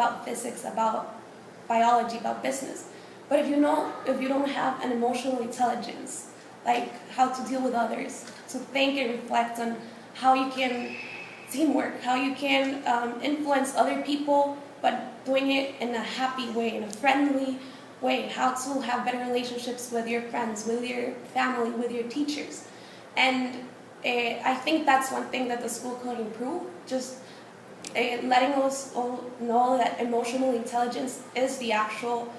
about physics, about biology, about business. But if you don't have an emotional intelligence, like how to deal with others, to think and reflect on how you can teamwork, how you can influence other people, but doing it in a happy way, in a friendly way, how to have better relationships with your friends, with your family, with your teachers. And I think that's one thing that the school could improve, just letting us all know that emotional intelligence is the actual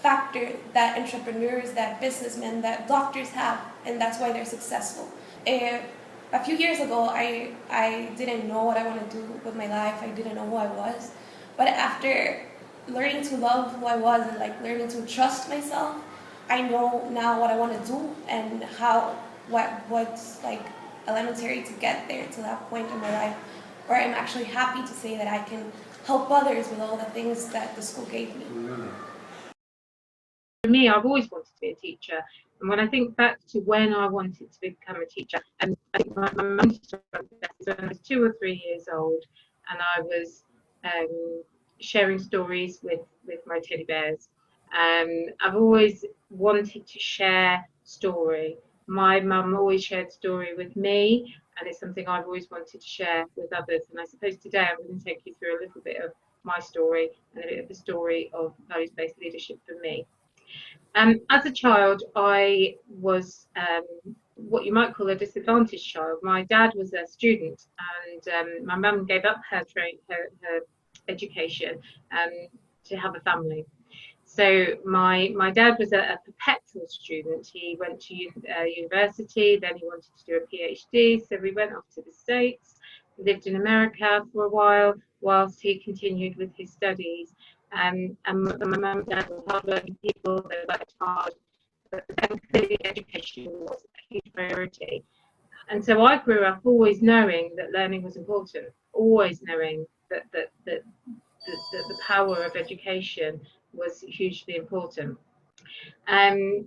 factor that entrepreneurs, that businessmen, that doctors have, and that's why they're successful. A few years ago, I didn't know what I want to do with my life. I didn't know who I was. But after learning to love who I was and like learning to trust myself, I know now what I want to do and what's like elementary to get there to that point in my life where I'm actually happy to say that I can help others with all the things that the school gave me. For me, I've always wanted to be a teacher, and when I think back to when I wanted to become a teacher, and I think my mum started when I was 2 or 3 years old, and I was sharing stories with my teddy bears. I've always wanted to share story. My mum always shared story with me, and it's something I've always wanted to share with others. And I suppose today I'm going to take you through a little bit of my story and a bit of the story of values-based leadership for me. As a child, I was what you might call a disadvantaged child. My dad was a student, and my mum gave up her education to have a family. So my dad was a perpetual student. He went to university, then he wanted to do a PhD. So we went off to the States, lived in America for a while, whilst he continued with his studies. And my mum and dad were hard-working people, they worked hard, but clearly education was a huge priority. And so I grew up always knowing that learning was important, always knowing that the power of education was hugely important. And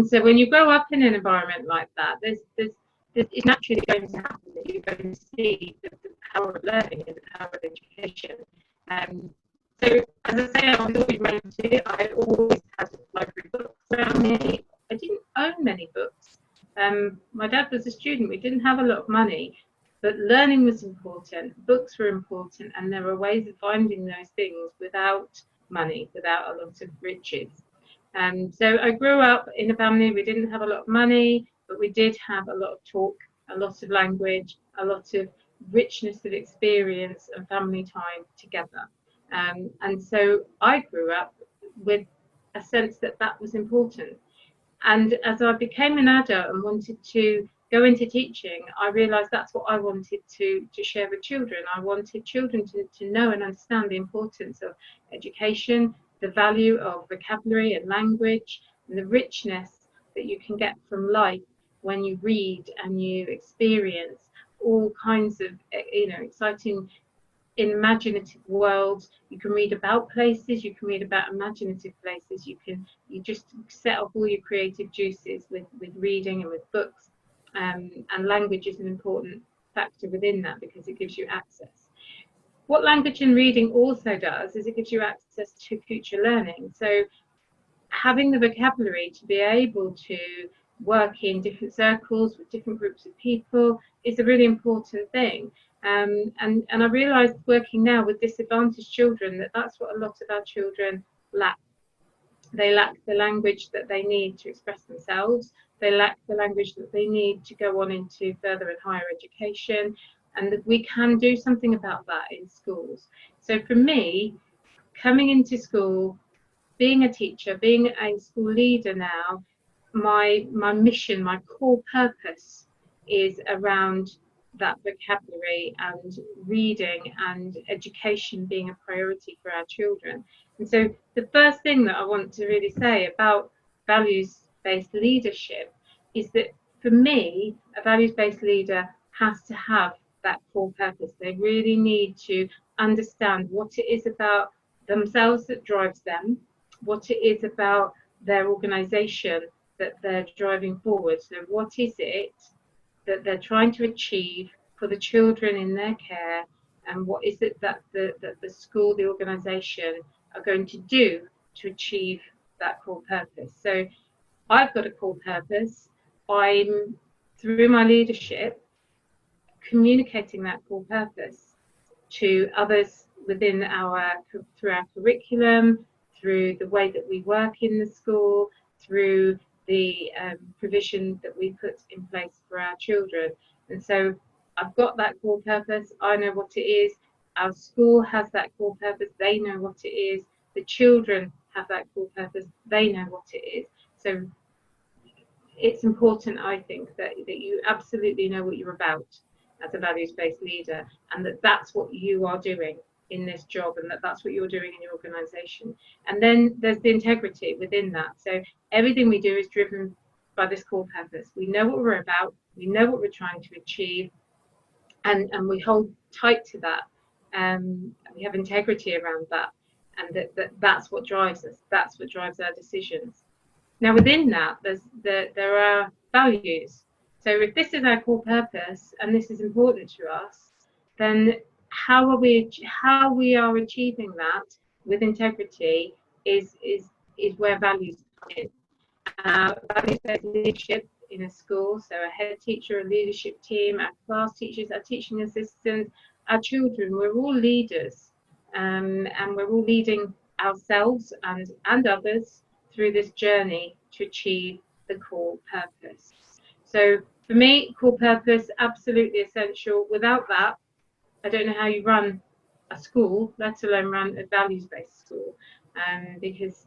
so when you grow up in an environment like that, it's naturally going to happen that you're going to see the power of learning and the power of education. So, as I say, I was always rented. I always had library books around me. I didn't own many books. My dad was a student. We didn't have a lot of money, but learning was important. Books were important, and there were ways of finding those things without money, without a lot of riches. So I grew up in a family. We didn't have a lot of money, but we did have a lot of talk, a lot of language, a lot of richness of experience and family time together. And so I grew up with a sense that that was important. And as I became an adult and wanted to go into teaching, I realised that's what I wanted to share with children. I wanted children to know and understand the importance of education, the value of vocabulary and language, and the richness that you can get from life when you read and you experience all kinds of exciting imaginative worlds. You can read about places, you can read about imaginative places, you just set off all your creative juices with reading and with books, and language is an important factor within that because it gives you access. What language and reading also does is it gives you access to future learning. So having the vocabulary to be able to work in different circles with different groups of people is a really important thing. And I realised working now with disadvantaged children that that's what a lot of our children lack. They lack the language that they need to express themselves. They lack the language that they need to go on into further and higher education. And that we can do something about that in schools. So for me, coming into school, being a teacher, being a school leader now, my mission, my core purpose is around that vocabulary and reading and education being a priority for our children. And so the first thing that I want to really say about values-based leadership is that for me, a values-based leader has to have that core purpose. They really need to understand what it is about themselves that drives them, what it is about their organisation that they're driving forward. So what is it that they're trying to achieve for the children in their care and what is it that the school, the organisation are going to do to achieve that core purpose. So I've got a core purpose. I'm, through my leadership, communicating that core purpose to others within through our curriculum, through the way that we work in the school, through the provision that we put in place for our children. And so I've got that core purpose. I know what it is. Our school has that core purpose. They know what it is. The children have that core purpose. They know what it is. So it's important, I think, that you absolutely know what you're about as a values-based leader, and that's what you are doing in this job, and that's what you're doing in your organisation. And then there's the integrity within that. So everything we do is driven by this core purpose. We know what we're about, we know what we're trying to achieve, and we hold tight to that. We have integrity around that, and that's what drives us. That's what drives our decisions. Now, within that, there are values. So if this is our core purpose and this is important to us, then how we are achieving that with integrity is where values come in. Values-based leadership in a school, so a head teacher, a leadership team, our class teachers, our teaching assistants, our children, we're all leaders, and we're all leading ourselves and others through this journey to achieve the core purpose. So for me, core purpose, absolutely essential. Without that, I don't know how you run a school, let alone run a values-based school, because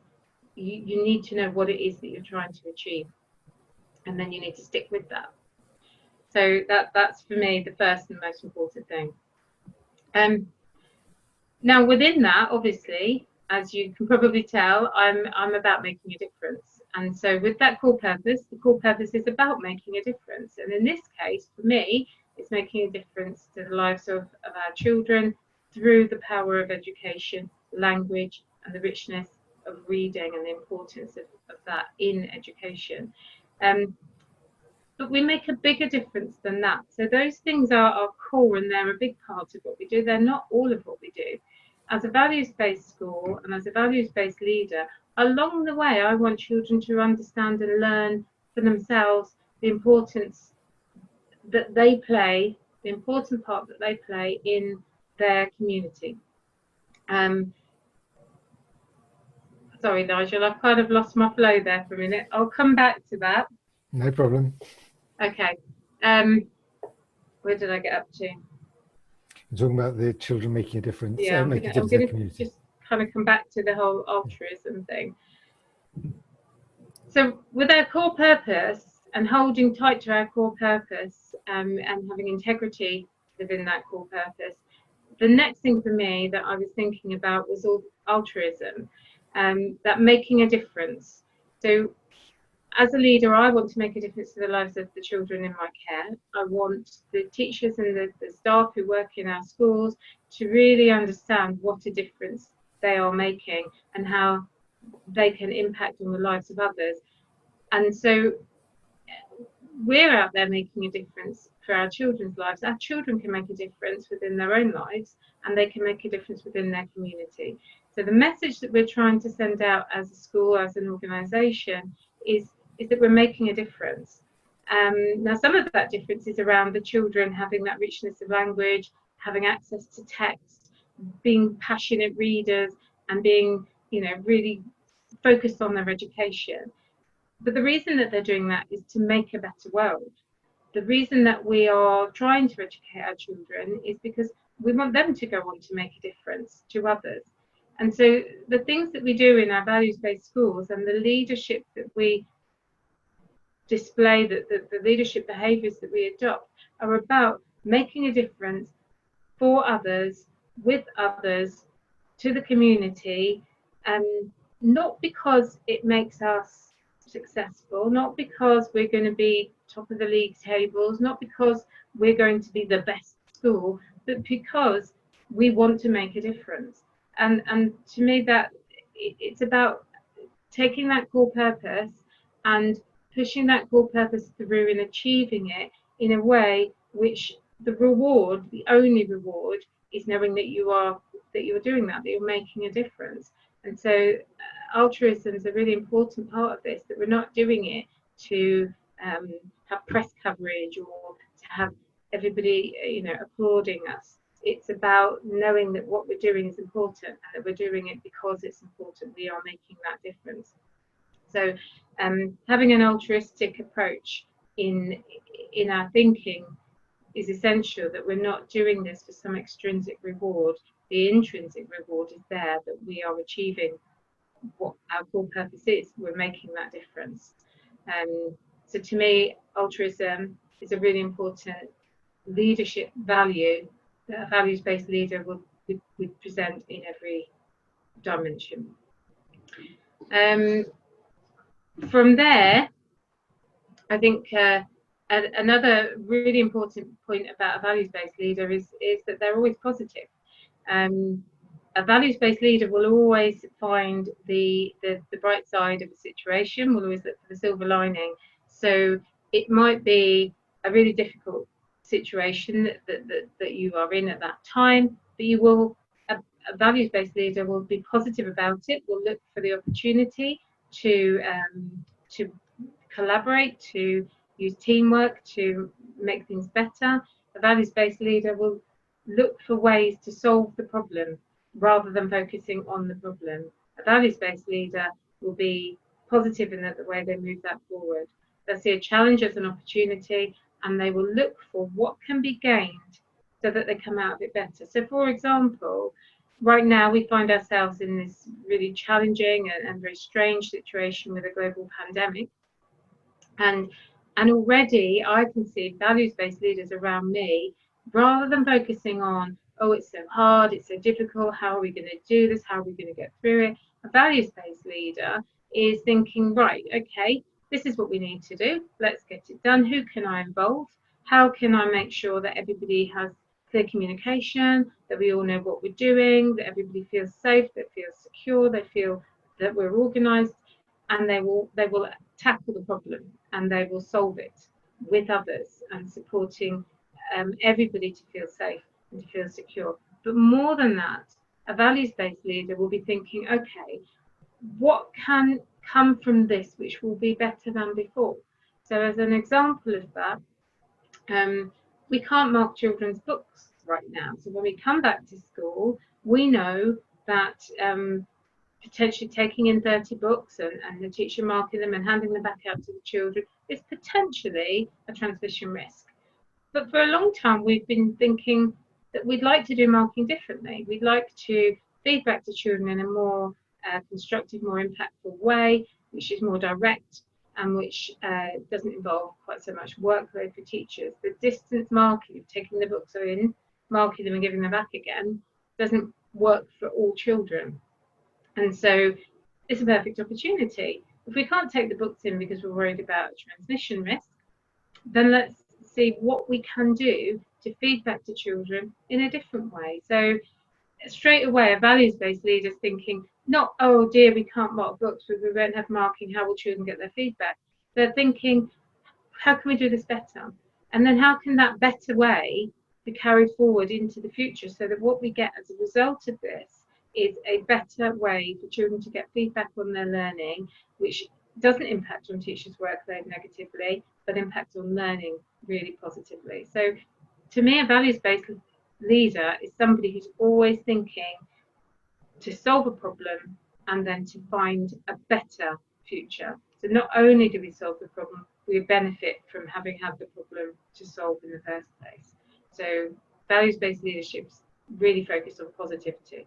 you need to know what it is that you're trying to achieve, and then you need to stick with that. So that's for me the first and most important thing. Now within that, obviously, as you can probably tell, I'm about making a difference. And so with that core purpose, the core purpose is about making a difference. And in this case, for me, it's making a difference to the lives of our children through the power of education, language, and the richness of reading, and the importance of that in education. But we make a bigger difference than that. So those things are core, and they're a big part of what we do. They're not all of what we do. As a values-based school and as a values-based leader, along the way, I want children to understand and learn for themselves the importance that they play, the important part that they play in their community. Sorry, Nigel, I've kind of lost my flow there for a minute. I'll come back to that. No problem. Okay. Where did I get up to? You're talking about the children making a difference. Yeah, I'm going to just kind of come back to the whole altruism thing. So with our core purpose and holding tight to our core purpose, and having integrity within that core purpose, the next thing for me that I was thinking about was altruism, that making a difference. So as a leader, I want to make a difference to the lives of the children in my care. I want the teachers and the staff who work in our schools to really understand what a difference they are making and how they can impact on the lives of others. And so we're out there making a difference for our children's lives. Our children can make a difference within their own lives, and they can make a difference within their community. So the message that we're trying to send out as a school, as an organisation, is that we're making a difference. Now, some of that difference is around the children having that richness of language, having access to text, being passionate readers, and being, really focused on their education. But the reason that they're doing that is to make a better world. The reason that we are trying to educate our children is because we want them to go on to make a difference to others. And so the things that we do in our values-based schools and the leadership that we display, the leadership behaviours that we adopt, are about making a difference for others, with others, to the community, not because it makes us successful, not because we're going to be top of the league tables, not because we're going to be the best school, but because we want to make a difference. And to me, that it's about taking that core purpose and pushing that core purpose through and achieving it in a way which the only reward, is knowing that you're doing that you're making a difference. And so altruism is a really important part of this, that we're not doing it to have press coverage or to have everybody applauding us. It's about knowing that what we're doing is important and that we're doing it because it's important. We are making that difference. So having an altruistic approach in our thinking is essential, that we're not doing this for some extrinsic reward. The intrinsic reward is there, that we are achieving what our core purpose is. We're making that difference. So to me, altruism is a really important leadership value that a values-based leader would present in every dimension. From there, I think another really important point about a values-based leader is that they're always positive. A values-based leader will always find the bright side of a situation, will always look for the silver lining. So it might be a really difficult situation that you are in at that time, but you will, a values-based leader will be positive about it, will look for the opportunity to collaborate, to use teamwork to make things better. A values-based leader will look for ways to solve the problem rather than focusing on the problem. A values-based leader will be positive in the way they move that forward. They'll see a challenge as an opportunity, and they will look for what can be gained so that they come out of it better. So, for example, right now we find ourselves in this really challenging and very strange situation with a global pandemic. And already I can see values-based leaders around me, rather than focusing on, oh, it's so hard, it's so difficult, how are we going to do this, how are we going to get through it? A values-based leader is thinking, right, okay, this is what we need to do, let's get it done. Who can I involve? How can I make sure that everybody has clear communication, that we all know what we're doing, that everybody feels safe, that feels secure, they feel that we're organised, and they will tackle the problem and they will solve it with others and supporting everybody to feel safe and to feel secure. But more than that, a values-based leader will be thinking, okay, what can come from this which will be better than before? So as an example of that, we can't mark children's books right now. So when we come back to school, we know that potentially taking in 30 books and the teacher marking them and handing them back out to the children is potentially a transmission risk. But for a long time, we've been thinking that we'd like to do marking differently. We'd like to feed back to children in a more constructive, more impactful way, which is more direct and which doesn't involve quite so much workload for teachers. The distance marking of taking the books in, marking them and giving them back again doesn't work for all children. And so it's a perfect opportunity. If we can't take the books in because we're worried about transmission risk, then let's see what we can do to feed back to children in a different way. So straight away, a values-based leader is thinking, not, oh dear, we can't mark books, we won't have marking, how will children get their feedback? They're thinking, how can we do this better? And then how can that better way be carried forward into the future so that what we get as a result of this is a better way for children to get feedback on their learning, which doesn't impact on teachers' workload negatively, but impacts on learning really positively. So to me, a values-based leader is somebody who's always thinking to solve a problem and then to find a better future. So not only do we solve the problem, we benefit from having had the problem to solve in the first place. So values-based leadership is really focused on positivity.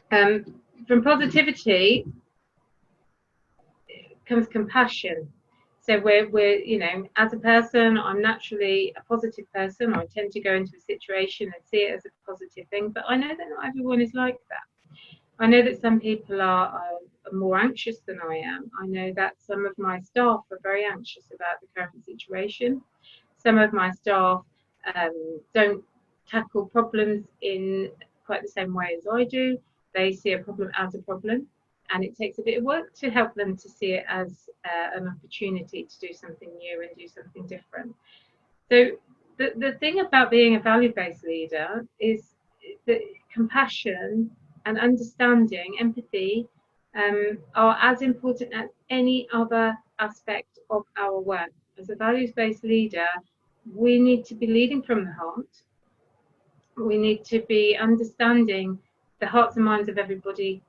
From positivity comes compassion. So we're as a person, I'm naturally a positive person. I tend to go into a situation and see it as a positive thing, but I know that not everyone is like that. I know that some people are more anxious than I am. I know that some of my staff are very anxious about the current situation. Some of my staff don't tackle problems in quite the same way as I do. They see a problem as a problem, and it takes a bit of work to help them to see it as an opportunity to do something new and do something different. So the thing about being a value-based leader is that compassion and understanding, empathy, are as important as any other aspect of our work. As a values-based leader, we need to be leading from the heart. We need to be understanding the hearts and minds of everybody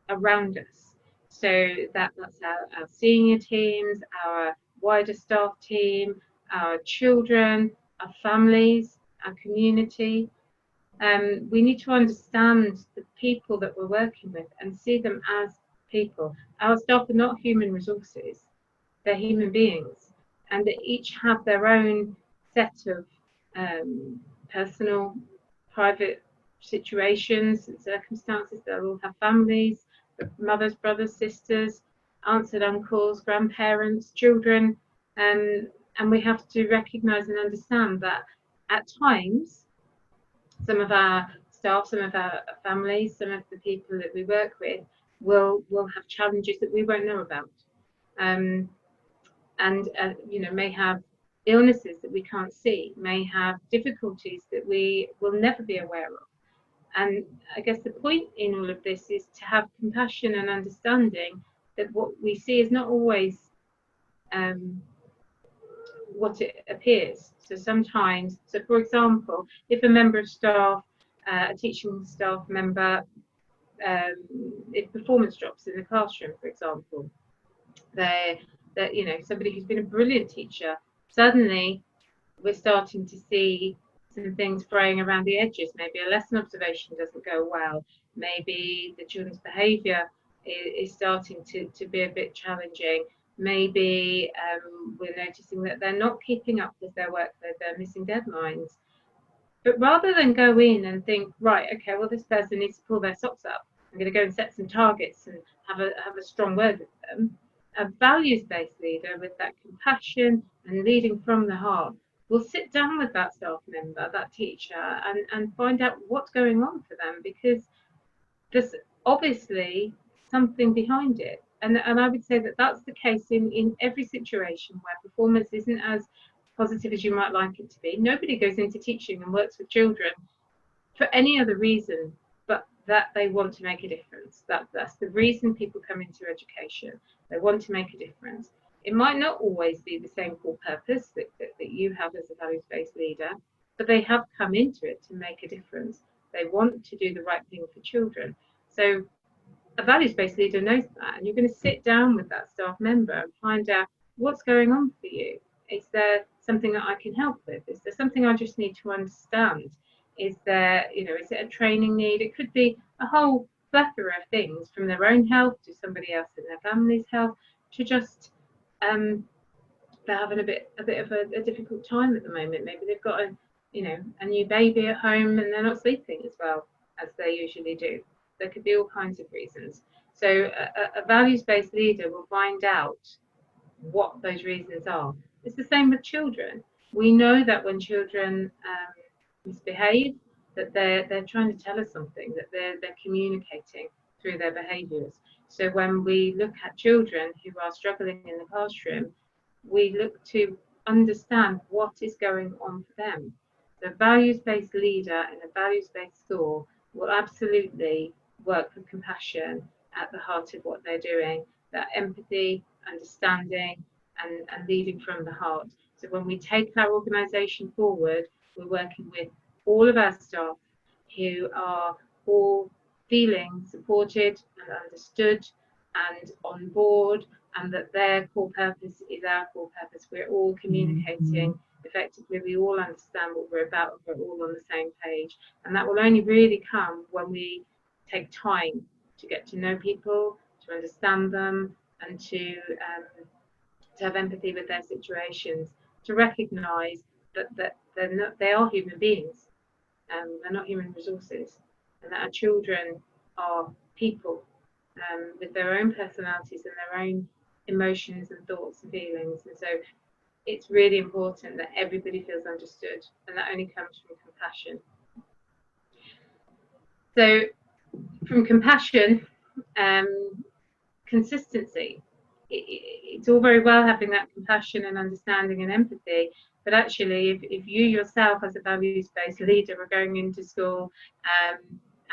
around us. So that's our senior teams, our wider staff team, our children, our families, our community. We need to understand the people that we're working with and see them as people. Our staff are not human resources, they're human beings, and they each have their own set of personal, private situations and circumstances. They'll all have families, mothers, brothers, sisters, aunts and uncles, grandparents, children, and we have to recognise and understand that at times some of our staff, some of our families, some of the people that we work with will have challenges that we won't know about, and may have illnesses that we can't see, may have difficulties that we will never be aware of. And I guess the point in all of this is to have compassion and understanding that what we see is not always what it appears. So sometimes, for example, if a member of staff, a teaching staff member, if performance drops in the classroom, for example, somebody who's been a brilliant teacher, suddenly we're starting to see some things fraying around the edges. Maybe a lesson observation doesn't go well. Maybe the children's behaviour is starting to be a bit challenging. Maybe we're noticing that they're not keeping up with their work, that they're missing deadlines. But rather than go in and think, right, okay, well, this person needs to pull their socks up, I'm going to go and set some targets and have a strong word with them. A values-based leader with that compassion and leading from the heart will sit down with that staff member, that teacher, and find out what's going on for them, because there's obviously something behind it. And I would say that that's the case in every situation where performance isn't as positive as you might like it to be. Nobody goes into teaching and works with children for any other reason but that they want to make a difference. That's the reason people come into education. They want to make a difference. It might not always be the same core purpose that you have as a values-based leader, but they have come into it to make a difference. They want to do the right thing for children. So a values-based leader knows that, and you're going to sit down with that staff member and find out what's going on for you. Is there something that I can help with? Is there something I just need to understand? Is there, is it a training need? It could be a whole plethora of things, from their own health to somebody else in their family's health, to just they're having a bit of a difficult time at the moment. Maybe they've got a new baby at home and they're not sleeping as well as they usually do. There could be all kinds of reasons. So a values-based leader will find out what those reasons are. It's the same with children. We know that when children misbehave, that they're trying to tell us something, that they're communicating through their behaviours. So when we look at children who are struggling in the classroom, we look to understand what is going on for them. The values-based leader in a values-based school will absolutely work with compassion at the heart of what they're doing, that empathy, understanding, and leading from the heart. So when we take our organisation forward, we're working with all of our staff who are all feeling supported and understood and on board, and that their core purpose is our core purpose. We're all communicating effectively, we all understand what we're about, and we're all on the same page. And that will only really come when we take time to get to know people, to understand them, and to have empathy with their situations, to recognise that they are human beings, they're not human resources, and that our children are people with their own personalities and their own emotions and thoughts and feelings. And so it's really important that everybody feels understood, and that only comes from compassion. So from compassion, consistency it's all very well having that compassion and understanding and empathy, but actually if you yourself as a values-based leader are going into school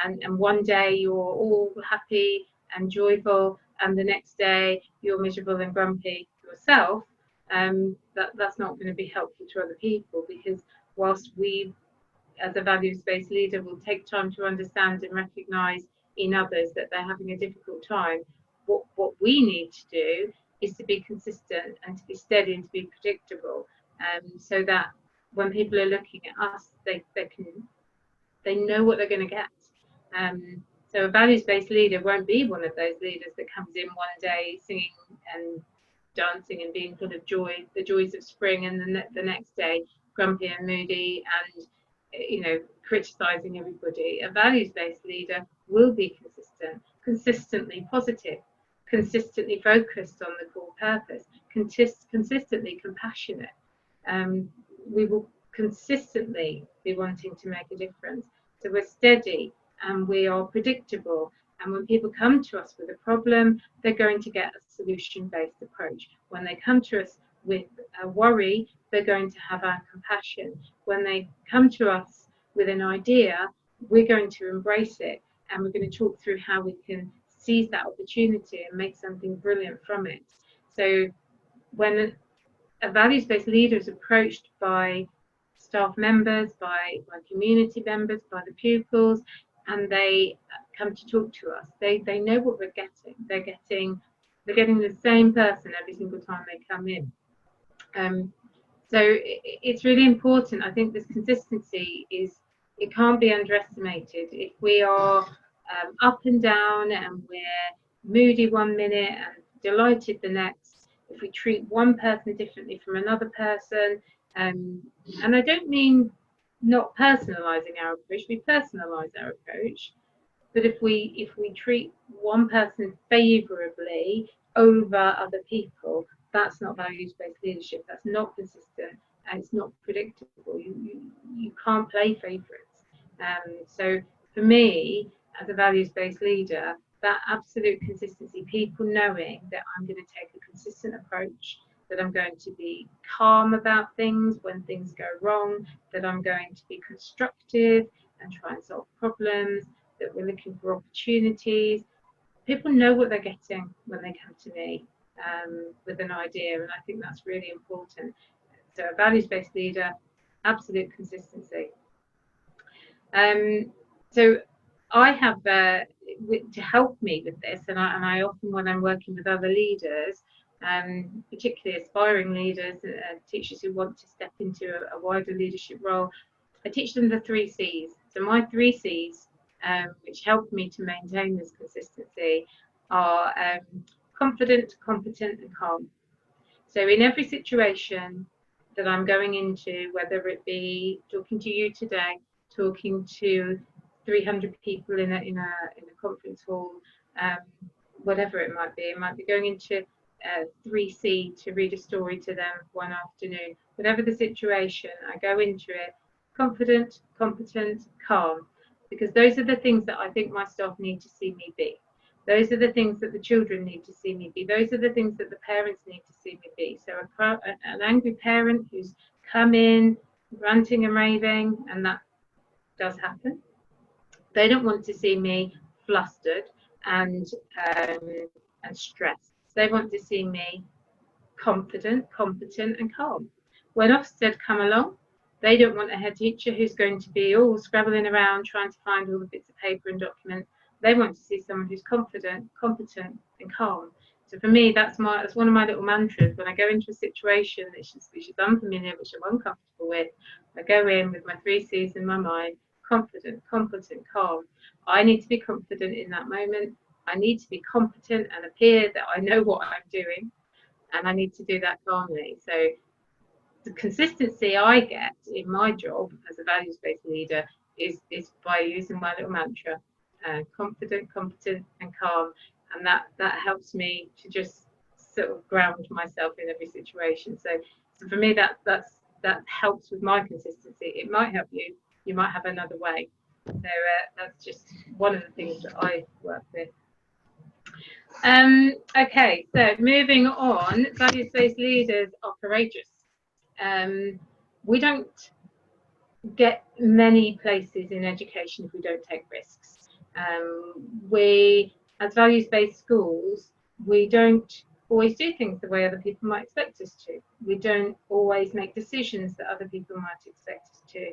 and one day you're all happy and joyful and the next day you're miserable and grumpy yourself, that's not going to be helpful to other people, because whilst we as a values-based leader will take time to understand and recognise in others that they're having a difficult time, what we need to do is to be consistent and to be steady and to be predictable, so that when people are looking at us, they know what they're going to get. So a values-based leader won't be one of those leaders that comes in one day singing and dancing and being full of joy, the joys of spring, and the next day grumpy and moody and criticizing everybody. A values-based leader will be consistent, consistently positive, consistently focused on the core purpose, consistently compassionate. We will consistently be wanting to make a difference. So we're steady and we are predictable. And when people come to us with a problem, they're going to get a solution-based approach. When they come to us with a worry, they're going to have our compassion. When they come to us with an idea, we're going to embrace it, and we're going to talk through how we can seize that opportunity and make something brilliant from it. So when a values-based leader is approached by staff members, by community members, by the pupils, and they come to talk to us, they know what we're getting. They're getting the same person every single time they come in. So it's really important. I think this consistency it can't be underestimated. If we are up and down and we're moody one minute and delighted the next, if we treat one person differently from another person, and I don't mean not personalising our approach, we personalise our approach, but if we treat one person favourably over other people, that's not values-based leadership. That's not consistent, and it's not predictable. You can't play favourites. So for me, as a values-based leader, that absolute consistency, people knowing that I'm going to take a consistent approach, that I'm going to be calm about things when things go wrong, that I'm going to be constructive and try and solve problems, that we're looking for opportunities. People know what they're getting when they come to me with an idea, and I think that's really important. So a values-based leader, absolute consistency. So I have to help me with this, and I often, when I'm working with other leaders, particularly aspiring leaders, teachers who want to step into a wider leadership role, I teach them the 3 C's. So my 3 C's, which help me to maintain this consistency, are confident, competent, and calm. So in every situation that I'm going into, whether it be talking to you today, talking to 300 people in a conference hall, whatever it might be going into 3C to read a story to them one afternoon. Whatever the situation, I go into it confident, competent, calm, because those are the things that I think my staff need to see me be. Those are the things that the children need to see me be. Those are the things that the parents need to see me be. So an angry parent who's come in ranting and raving, and that does happen, they don't want to see me flustered and stressed. They want to see me confident, competent, and calm. When Ofsted come along, they don't want a head teacher who's going to be all scrabbling around trying to find all the bits of paper and documents. They want to see someone who's confident, competent, and calm. So for me, that's one of my little mantras. When I go into a situation which is unfamiliar, which I'm uncomfortable with, I go in with my 3 C's in my mind: confident, competent, calm. I need to be confident in that moment. I need to be competent and appear that I know what I'm doing, and I need to do that calmly. So the consistency I get in my job as a values-based leader is by using my little mantra: confident, competent, and calm, and that helps me to just sort of ground myself in every situation. So for me, that helps with my consistency. It might help you. You might have another way. So that's just one of the things that I work with. Okay, so moving on, values-based leaders are courageous. We don't get many places in education if we don't take risks. We, as values-based schools, we don't always do things the way other people might expect us to. We don't always make decisions that other people might expect us to.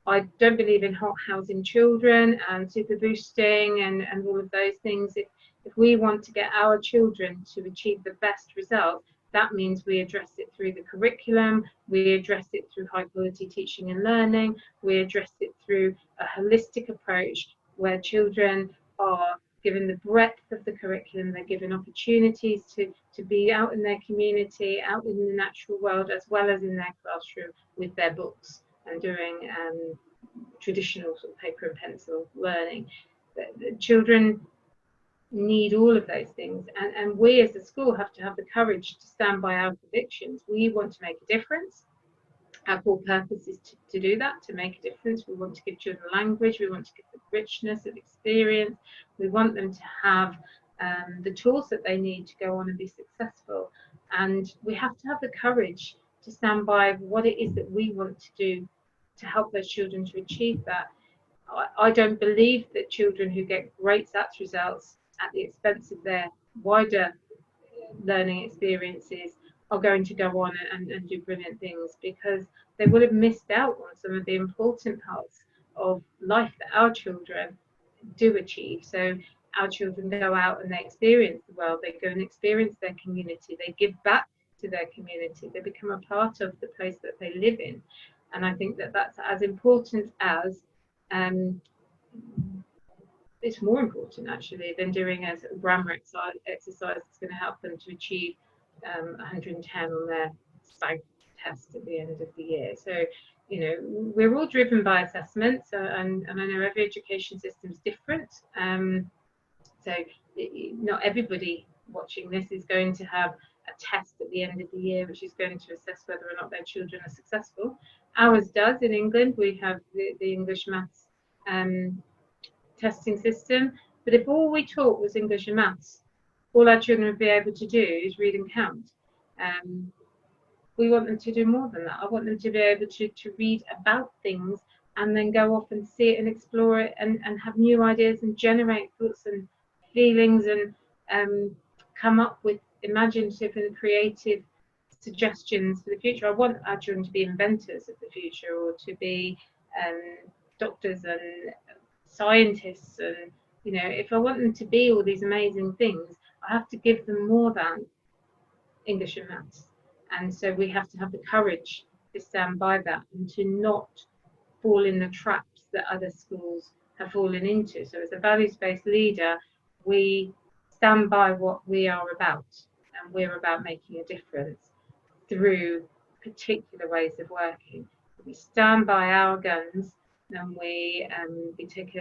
I don't believe in hot housing children and super boosting and all of those things. If we want to get our children to achieve the best result, that means we address it through the curriculum, we address it through high quality teaching and learning, we address it through a holistic approach where children are given the breadth of the curriculum, they're given opportunities to be out in their community, out in the natural world, as well as in their classroom with their books and doing traditional sort of paper and pencil learning. The children need all of those things, and we as a school have to have the courage to stand by our convictions. We want to make a difference. Our core purpose is to do that, to make a difference. We want to give children language, we want to give them richness of experience, we want them to have the tools that they need to go on and be successful, and we have to have the courage to stand by what it is that we want to do to help those children to achieve that. I don't believe that children who get great SATs results at the expense of their wider learning experiences are going to go on and do brilliant things, because they would have missed out on some of the important parts of life that our children do achieve. So our children go out and they experience the world, they go and experience their community, they give back to their community, they become a part of the place that they live in. And I think that that's as important as it's more important actually than doing a grammar exercise that's going to help them to achieve 110 on their SPAG test at the end of the year. So, you know, we're all driven by assessments, and I know every education system is different. So not everybody watching this is going to have a test at the end of the year which is going to assess whether or not their children are successful. Ours does in England. We have the English maths testing system, but if all we taught was English and maths, all our children would be able to do is read and count. We want them to do more than that. I want them to be able to read about things and then go off and see it and explore it and have new ideas and generate thoughts and feelings and come up with imaginative and creative suggestions for the future. I want our children to be inventors of the future, or to be doctors and scientists, and you know, if I want them to be all these amazing things, I have to give them more than English and maths. And so we have to have the courage to stand by that and to not fall in the traps that other schools have fallen into. So as a values-based leader, we stand by what we are about, and we're about making a difference through particular ways of working. We stand by our guns, and we take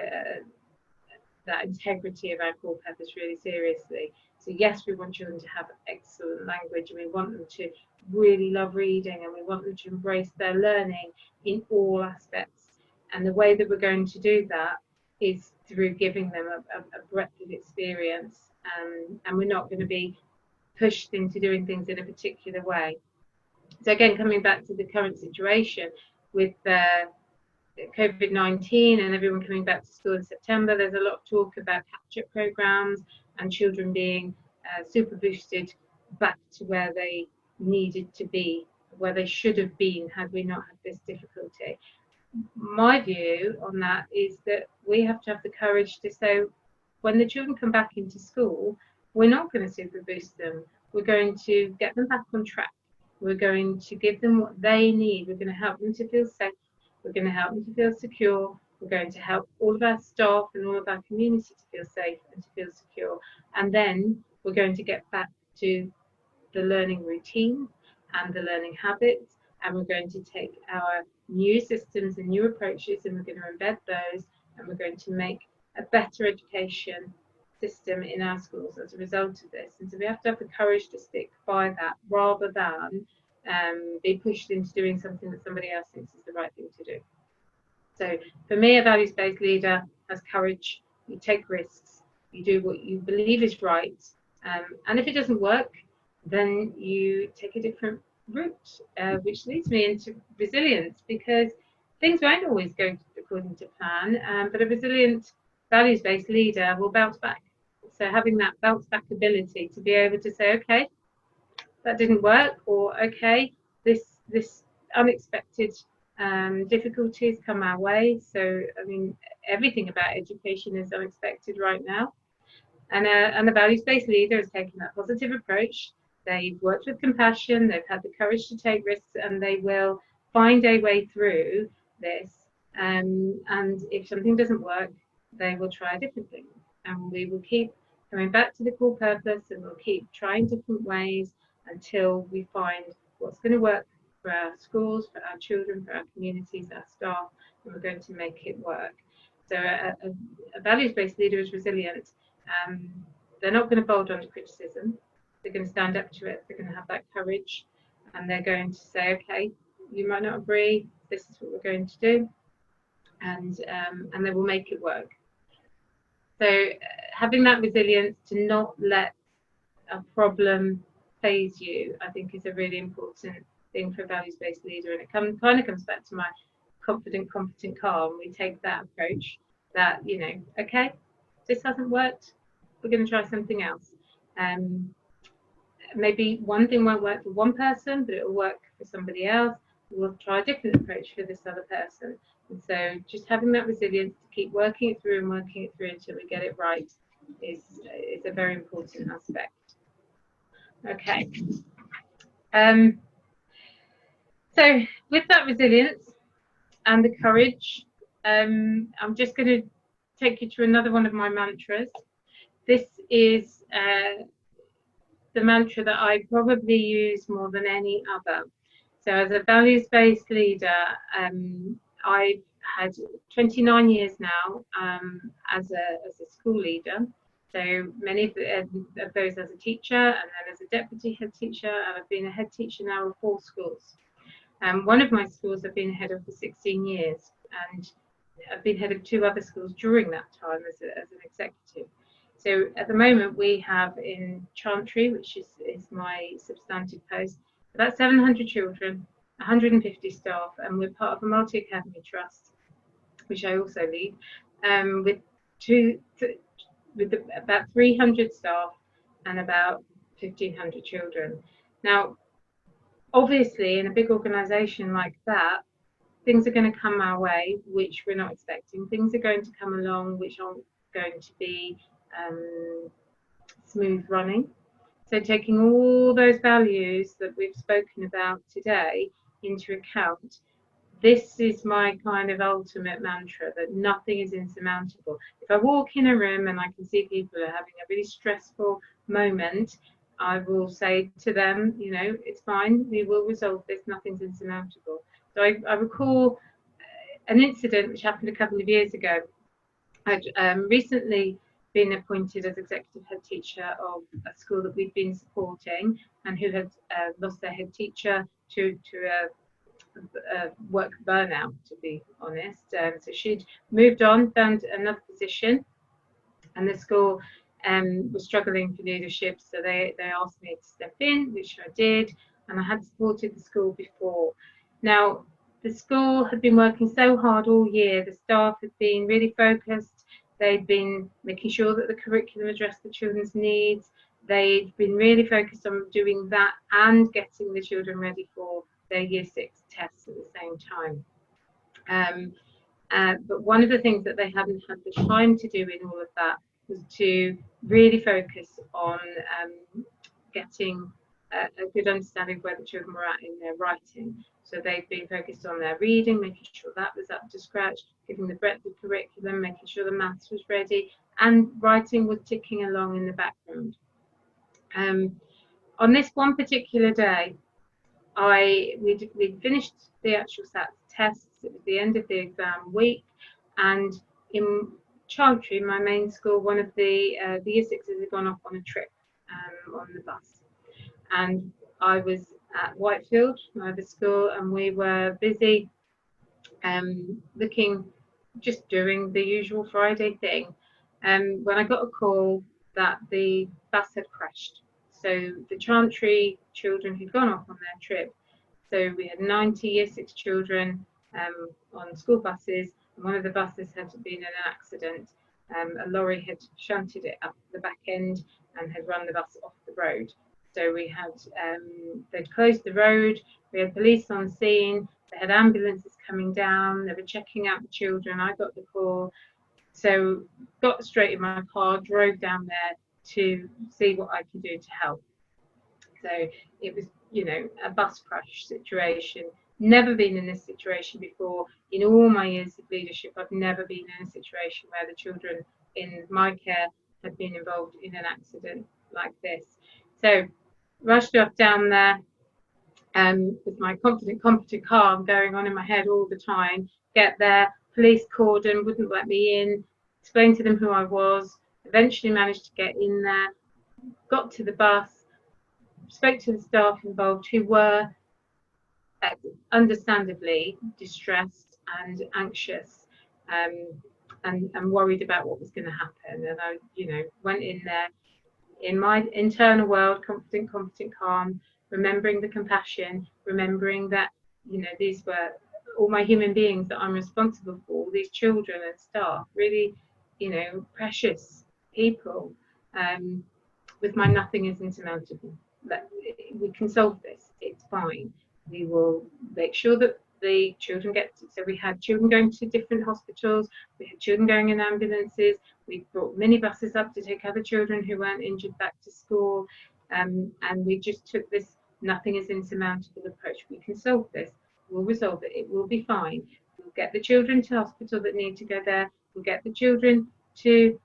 that integrity of our core purpose really seriously. So yes, we want children to have excellent language, and we want them to really love reading, and we want them to embrace their learning in all aspects. And the way that we're going to do that is through giving them a breadth of experience, and we're not going to be pushed into doing things in a particular way. So again, coming back to the current situation with COVID-19 and everyone coming back to school in September, there's a lot of talk about catch-up programs and children being super boosted back to where they needed to be, where they should have been had we not had this difficulty. My view on that is that we have to have the courage to say, when the children come back into school, we're not going to super boost them. We're going to get them back on track. We're going to give them what they need. We're going to help them to feel safe. We're going to help them to feel secure. We're going to help all of our staff and all of our community to feel safe and to feel secure. And then we're going to get back to the learning routine and the learning habits. And we're going to take our new systems and new approaches, and we're going to embed those, and we're going to make a better education system in our schools as a result of this. And so we have to have the courage to stick by that, rather than be pushed into doing something that somebody else thinks is the right thing to do. So for me, a values-based leader has courage. You take risks, you do what you believe is right, and if it doesn't work, then you take a different route, which leads me into resilience, because things won't always go according to plan, but a resilient values-based leader will bounce back. So having that bounce back ability to be able to say, okay, that didn't work, or okay, this unexpected difficulties come our way. So I mean, everything about education is unexpected right now, and a values-based leader has taken that positive approach. They've worked with compassion, they've had the courage to take risks, and they will find a way through this. And if something doesn't work, they will try a different thing, and we will keep coming back to the core purpose, and we'll keep trying different ways until we find what's going to work for our schools, for our children, for our communities, our staff, and we're going to make it work. So a values-based leader is resilient. They're not going to fold under criticism. They're going to stand up to it. They're going to have that courage, and they're going to say, okay, you might not agree, this is what we're going to do, and they will make it work. So having that resilience to not let a problem phase you, I think, is a really important thing for a values-based leader. And it kind of comes back to my confident, competent, calm. We take that approach that, you know, okay, this hasn't worked, we're going to try something else. Maybe one thing won't work for one person, but it will work for somebody else. We'll try a different approach for this other person. And so just having that resilience to keep working it through and working it through until we get it right is a very important aspect. Okay. So with that resilience and the courage, I'm just going to take you to another one of my mantras. This is the mantra that I probably use more than any other. So as a values-based leader, I've had 29 years now as a school leader. So many of those as a teacher, and then as a deputy head teacher, and I've been a head teacher now of 4 schools. One of my schools I've been head of for 16 years, and I've been head of 2 other schools during that time as an executive. So at the moment we have in Chantry, which is my substantive post, about 700 children, 150 staff, and we're part of a multi-academy trust, which I also lead, with about 300 staff and about 1,500 children. Now, obviously, in a big organisation like that, things are going to come our way which we're not expecting. Things are going to come along which aren't going to be smooth running. So taking all those values that we've spoken about today into account, this is my kind of ultimate mantra, that nothing is insurmountable. If I walk in a room and I can see people are having a really stressful moment, I will say to them, you know, it's fine, we will resolve this, nothing's insurmountable. So I recall an incident which happened a couple of years ago. I'd recently been appointed as executive head teacher of a school that we've been supporting, and who had lost their head teacher to work burnout, to be honest. So she'd moved on, found another position, and the school was struggling for leadership, so they asked me to step in, which I did, and I had supported the school before. Now, the school had been working so hard all year, the staff had been really focused, they'd been making sure that the curriculum addressed the children's needs, they'd been really focused on doing that and getting the children ready for their Year 6 tests at the same time. But one of the things that they hadn't had the time to do in all of that was to really focus on getting a good understanding of where the children were at in their writing. So they've been focused on their reading, making sure that was up to scratch, giving the breadth of curriculum, making sure the maths was ready, and writing was ticking along in the background. On this one particular day, we'd finished the actual SAT tests. It was the end of the exam week, and in Chantry, my main school, one of the Year 6s had gone off on a trip on the bus, and I was at Whitefield, my other school, and we were busy doing the usual Friday thing, when I got a call that the bus had crashed. So the Chantry children who'd gone off on their trip, so we had 90 Year 6 children on school buses, and one of the buses had been in an accident. A lorry had shunted it up the back end and had run the bus off the road. So we had, they'd closed the road, we had police on scene, they had ambulances coming down, they were checking out the children. I got the call. So got straight in my car, drove down there to see what I could do to help. So it was, you know, a bus crash situation. Never been in this situation before. In all my years of leadership, I've never been in a situation where the children in my care had been involved in an accident like this. So rushed off down there with my confident, competent car going on in my head all the time. Get there, police cordon wouldn't let me in, explained to them who I was, eventually managed to get in there, got to the bus, spoke to the staff involved who were understandably distressed and anxious and worried about what was going to happen. And I, you know, went in there in my internal world, confident, competent, calm, remembering the compassion, remembering that, you know, these were all my human beings that I'm responsible for, these children and staff, really, you know, precious people. With my nothing is insurmountable. We can solve this. It's fine. We will make sure that the children get to, so we had children going to different hospitals, we had children going in ambulances, we brought minibuses up to take other children who weren't injured back to school, and we just took this nothing is insurmountable approach. We can solve this, we'll resolve it, it will be fine. We'll get the children to hospital that need to go there, we'll get the children to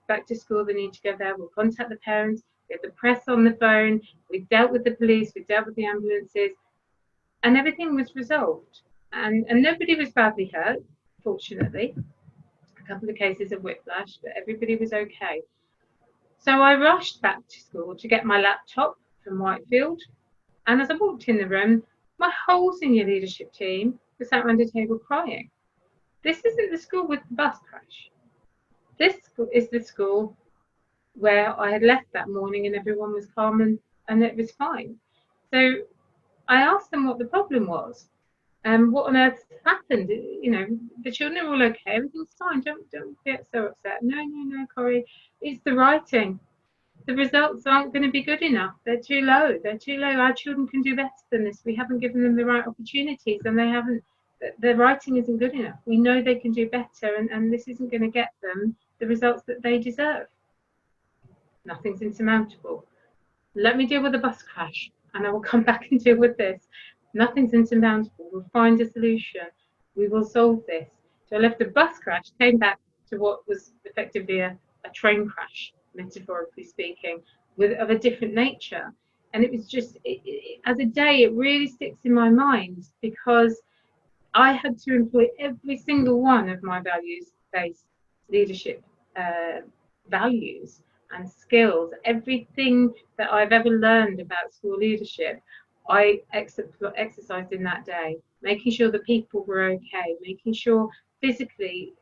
back to school that need to go there, we'll contact the parents, we had the press on the phone, we dealt with the police, we dealt with the ambulances, and everything was resolved. And nobody was badly hurt, fortunately. A couple of cases of whiplash, but everybody was okay. So I rushed back to school to get my laptop from Whitefield. And as I walked in the room, my whole senior leadership team was sat around the table crying. This isn't the school with the bus crash. This is the school where I had left that morning and everyone was calm and it was fine. So I asked them what the problem was and what on earth happened. You know, the children are all okay, everything's fine, don't get so upset. No, Cori, it's the writing. The results aren't going to be good enough. They're too low. Our children can do better than this. We haven't given them the right opportunities and they haven't, the writing isn't good enough. We know they can do better and this isn't going to get them the results that they deserve. Nothing's insurmountable. Let me deal with the bus crash and I will come back and deal with this. Nothing's insurmountable. We'll find a solution. We will solve this. So I left the bus crash, came back to what was effectively a train crash, metaphorically speaking, of a different nature. And it was just, as a day, it really sticks in my mind because I had to employ every single one of my values-based leadership values and skills. Everything that I've ever learned about school leadership, I exercised in that day, making sure the people were okay, making sure physically,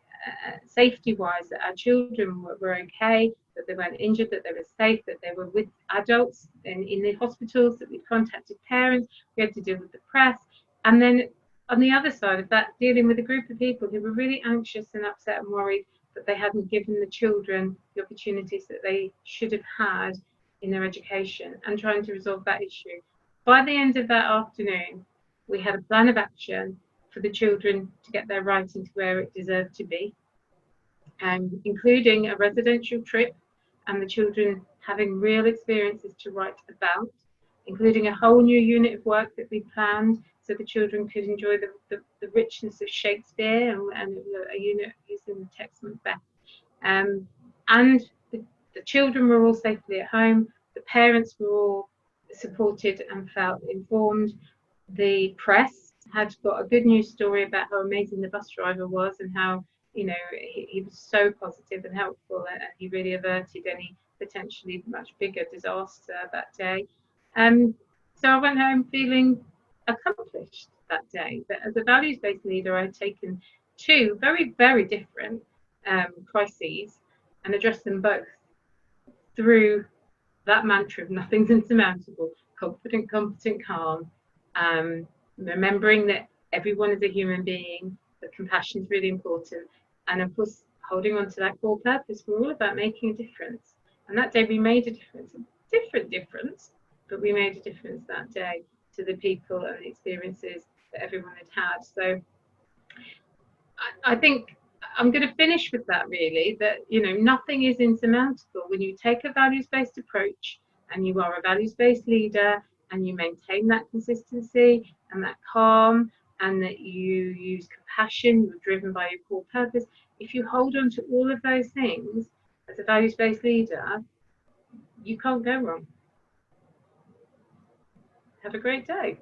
safety-wise, that our children were okay, that they weren't injured, that they were safe, that they were with adults in the hospitals, that we'd contacted parents, we had to deal with the press. And then on the other side of that, dealing with a group of people who were really anxious and upset and worried that they hadn't given the children the opportunities that they should have had in their education, and trying to resolve that issue. By the end of that afternoon, we had a plan of action for the children to get their writing to where it deserved to be, including a residential trip and the children having real experiences to write about, including a whole new unit of work that we planned so the children could enjoy the richness of Shakespeare and a unit using the text Macbeth. And the children were all safely at home, the parents were all supported and felt informed. The press had got a good news story about how amazing the bus driver was and how, you know, he was so positive and helpful, and he really averted any potentially much bigger disaster that day. So I went home feeling accomplished that day. But as a values-based leader, I had taken two very, very different crises and address them both through that mantra of nothing's insurmountable, confident, competent, calm, remembering that everyone is a human being, that compassion is really important, and of course holding on to that core purpose. We're all about making a difference, and that day we made a difference, a different difference, but we made a difference that day to the people and the experiences that everyone had. So I think I'm going to finish with that, really, that, you know, nothing is insurmountable. When you take a values-based approach and you are a values-based leader and you maintain that consistency and that calm, and that you use compassion, you're driven by your core purpose, if you hold on to all of those things as a values-based leader, you can't go wrong. Have a great day.